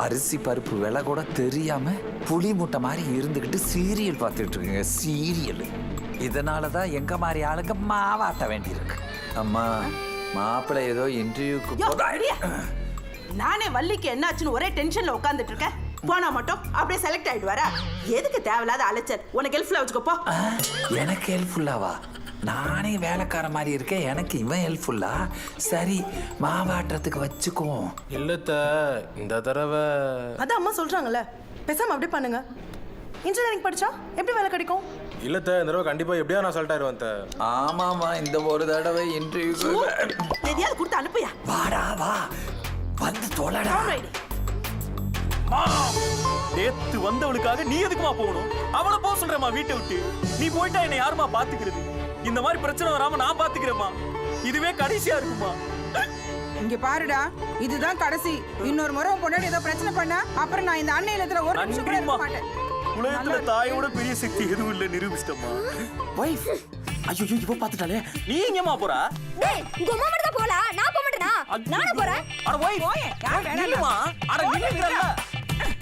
அரிசி பருப்பு விலை கூட தெரியாம புளி மூட்டை மாதிரி இருந்துகிட்டு சீரியல் பார்த்துட்டு இருக்குங்க. சீரியல். இதனாலதான் எங்க மாதிரி ஆளுங்க மாவாட்ட வேண்டியிருக்கு. அம்மா மாப்பிள்ளை ஏதோ இன்டர்வியூக்கு நானே வள்ளிக்கு என்னாச்சுன்னு ஒரே டென்ஷன்ல உட்காந்துட்டு இருக்கேன். போனா மட்டும் அப்படியே செலக்ட் ஆயிடுவாரா? எதுக்கு தேவையில்லாத அலைச்சல்? உனக்கு ஹெல்ப்ஃபுல்லா வச்சுக்கோ. எனக்கு ஹெல்ப்ஃபுல்லாவா? நானே வேலைக்கார மாதிரி இருக்கேன், எனக்கு இவன் ஹெல்ப்ஃபுல்லா? சரி மாவாட்டத்துக்கு வச்சுக்குவோம். இல்லத்த இந்த தடவை அதான் அம்மா சொல்றாங்கல்ல, பேசாம அப்படியே பண்ணுங்க. இன்ஜினியரிங் படிச்சா எப்படி வேலை கிடைக்கும்? இல்லத்த இந்த தடவை கண்டிப்பா எப்படியா நான் சால்ட் ஆயிருவேன். ஆமாமா, இந்த ஒரு தடவை இன்டர்வியூ எதையாவது கொடுத்து அனுப்பியா? வாடா வா, வந்து தொலைடா. நேத்து வந்தவளுக்காக நீ எதுக்குமா போகணும்? அவளை போக சொல்றேம்மா வீட்டை விட்டு. நீ போயிட்டா என்னை யாருமா பாத்துக்கிறது? இந்த மாதிரி பிரச்சனை வராம நான் பாத்துக்கிறேம்மா. இதுவே கடைசியா இருக்குமா? இங்க பாருடா, இதுதான் கடைசி. இன்னொரு முறை உன் பொண்டாட்டி ஏதோ பிரச்சனை பண்ணா அப்புறம் நான் இந்த அண்ணன் இல்லத்துல ஒரு நிமிஷம் கூட இருக்க மாட்டேன். உலகத்துல தாயோட பெரிய சக்தி எதுவும் இல்ல நிரூபிச்சிட்டமா. வைஃப் ஐயோ இவ பாத்துட்டாலே. நீ எங்கம்மா போறா? டேய் உங்க அம்மா மட்டும் தான் போறா, நான் போக மாட்டேனா? நானே போறேன். அட வைஃப், யார் வேணாமா? அட நில்லுங்கறல்ல.